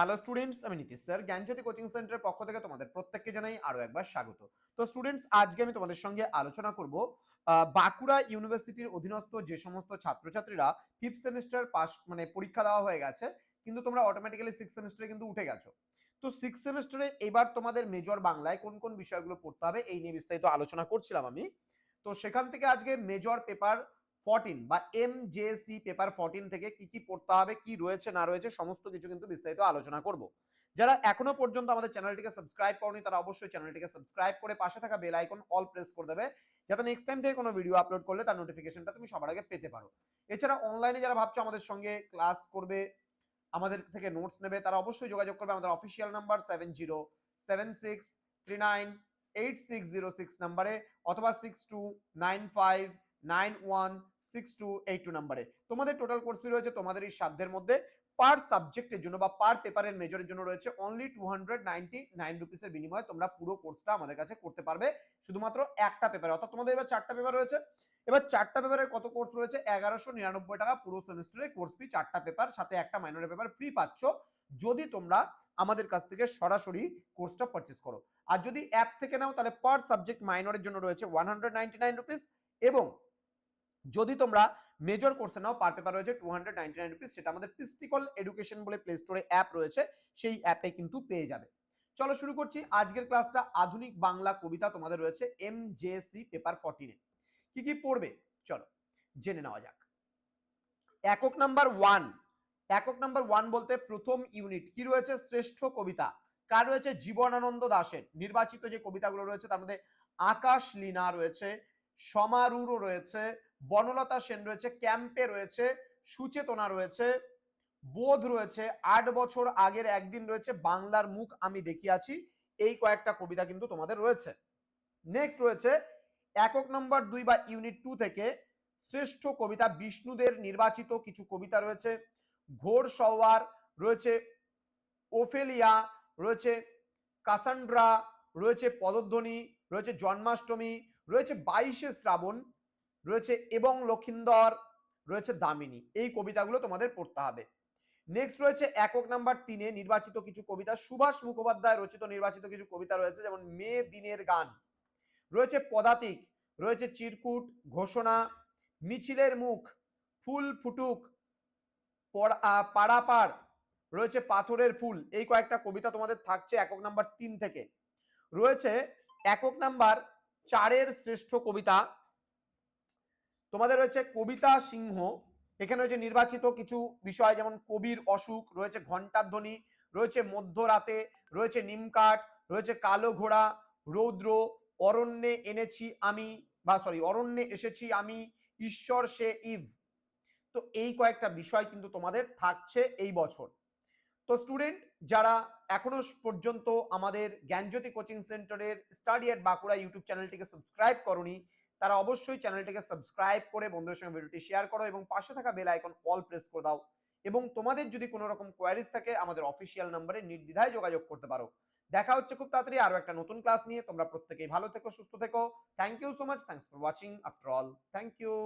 Hello students, আমি Nitish sir জ্ঞানজ্যোতি coaching সেন্টারের পক্ষ থেকে তোমাদের প্রত্যেককে জানাই আরো একবার স্বাগত। তো স্টুডেন্টস, আজকে আমি তোমাদের সঙ্গে আলোচনা করব বাঁকুড়া ইউনিভার্সিটির অধীনস্থ যে সমস্ত ছাত্রছাত্রীরা ফিফথ সেমিস্টার পাস মানে পরীক্ষা দেওয়া হয়ে গেছে, কিন্তু তোমরা অটোমেটিক্যালি সিক্স সেমিস্টারে কিন্তু উঠে গেছো। তো সিক্স সেমিস্টারে এবার তোমাদের মেজর বাংলায় কোন কোন বিষয়গুলো পড়তে হবে এই নিয়ে বিস্তারিত আলোচনা করছিলাম আমি। তো সেখান থেকে আজকে মেজর পেপার 14 বা এমজেসি পেপার 14 থেকে কি কি পড়তে হবে, কি রয়েছে না রয়েছে সমস্ত কিছু কিন্তু বিস্তারিত আলোচনা করব। যারা এখনো পর্যন্ত আমাদের চ্যানেলটিকে সাবস্ক্রাইব করনি তারা অবশ্যই চ্যানেলটিকে সাবস্ক্রাইব করে পাশে থাকা বেল আইকন অল প্রেস করে দেবে, যাতে নেক্সট টাইম থেকে কোনো ভিডিও আপলোড করলে তার নোটিফিকেশনটা তুমি সবার আগে পেতে পারো। এছাড়া অনলাইনে যারা ভাবছো আমাদের সঙ্গে ক্লাস করবে, আমাদের থেকে নোটস নেবে, তারা অবশ্যই যোগাযোগ করবে আমাদের অফিসিয়াল নাম্বার 7076398606 নাম্বারে অথবা 6295916282 নাম্বারে। তোমাদের টোটাল কোর্স ফি রয়েছে তোমাদের এই সাধ্যের মধ্যে। পার সাবজেক্টের জন্য বা পার পেপারের মেজরের জন্য রয়েছে অনলি 299 রুপিসের বিনিময়ে তোমরা পুরো কোর্সটা আমাদের কাছে করতে পারবে শুধুমাত্র একটা পেপারে। অর্থাৎ তোমাদের এবার 4টা পেপার রয়েছে। এবার 4টা পেপারের কত কোর্স রয়েছে? 1199 টাকা পুরো সেমিস্টারে কোর্স ফি, 4টা পেপার সাথে একটা মাইনরের পেপার ফ্রি পাচ্ছ যদি তোমরা আমাদের কাছ থেকে সরাসরি কোর্সটা পারচেজ করো। আর যদি অ্যাপ থেকে নাও তাহলে পার সাবজেক্ট মাইনরের জন্য রয়েছে 199 রুপিস, এবং যদি তোমরা মেজর কোর্সে নাও পার পেপার রয়েছে 299 রুপিস। সেটা আমাদের পিস্টিকল এডুকেশন বলে প্লে স্টোরে অ্যাপ রয়েছে, সেই অ্যাপে কিন্তু পেয়ে যাবে। চলো শুরু করছি আজকের ক্লাসটা। আধুনিক বাংলা কবিতা তোমাদের রয়েছে এমজেসি পেপার 14 এ। কি কি পড়বে চলো জেনে নেওয়া যাক। একক নাম্বার 1, একক নাম্বার 1 বলতে প্রথম ইউনিট কি রয়েছে? শ্রেষ্ঠ কবিতা কার রয়েছে? জীবনানন্দ দাশের নির্বাচিত যে কবিতাগুলো রয়েছে তার মধ্যে আকাশ লীনা রয়েছে, সমারুর রয়েছে, বনলতা সেন রয়েছে, ক্যাম্পে রয়েছে, সুচেতনা রয়েছে, বোধ রয়েছে, 8 বছর আগের একদিন রয়েছে, বাংলার মুখ আমি দেখিয়াছি। এই কয়েকটা কবিতা কিন্তু তোমাদের রয়েছে। নেক্সট রয়েছে একক নম্বর 2 বা ইউনিট 2 থেকে শ্রেষ্ঠ কবিতা বিষ্ণুদের নির্বাচিত কিছু কবিতা রয়েছে। ঘোর সওয়ার রয়েছে, ওফেলিয়া রয়েছে, কাসান্ড্রা রয়েছে, পদধ্বনি রয়েছে, জন্মাষ্টমী রয়েছে, 22শে শ্রাবণ রয়েছে, এবং লক্ষিন্দর রয়েছে, দামিনী। এই কবিতাগুলো তোমাদের পড়তে হবে। নেক্সট রয়েছে একক নাম্বার 3-এ নির্বাচিত কিছু কবিতা, সুভাষ মুখোপাধ্যায় রচিত নির্বাচিত কিছু কবিতা রয়েছে, যেমন মে দিনের গান রয়েছে, পদাতিক রয়েছে, চিরকুট, ঘোষণা, মিছিলের মুখ, ফুল ফুটুক, পাড়াপাড় রয়েছে, পাথরের ফুল। এই কয়েকটা কবিতা তোমাদের থাকছে একক নাম্বার 3 থেকে। রয়েছে একক নাম্বার 4-এর শ্রেষ্ঠ কবিতা তোমাদের রয়েছে কবিতা সিংহ। এখানে রয়েছে নির্বাচিত কিছু বিষয়, যেমন কবির অসুখ রয়েছে, ঘণ্টার ধ্বনি রয়েছে, মধ্যরাতে রয়েছে, নিমকাঠ রয়েছে, কালো ঘোড়া, রৌদ্র, অরণ্যে এনেছি আমি অরণ্যে এসেছি আমি, ঈশ্বর সে ইভ। তো এই কয়েকটা বিষয় কিন্তু তোমাদের থাকছে এই বছর। তো স্টুডেন্ট, যারা এখনো পর্যন্ত আমাদের জ্ঞানজ্যোতি কোচিং সেন্টারের স্টাডি এট বাঁকুড়া ইউটিউব চ্যানেলটিকে সাবস্ক্রাইব করনি, তারা অবশ্যই চ্যানেলটিকে সাবস্ক্রাইব করে বন্ধুদের সঙ্গে ভিডিওটি শেয়ার করো এবং পাশে থাকা বেল আইকন অল প্রেস করে দাও। এবং তোমাদের যদি কোনো রকম কোয়ারিজ থাকে আমাদের অফিসিয়াল নম্বরে নির্দ্বিধায় যোগাযোগ করতে পারো। দেখা হচ্ছে খুব তাড়াতাড়ি আরো একটা নতুন ক্লাস নিয়ে। তোমরা প্রত্যেকেই ভালো থেকো, সুস্থ থেকো। Thank you so much. Thanks for watching. After all, thank you.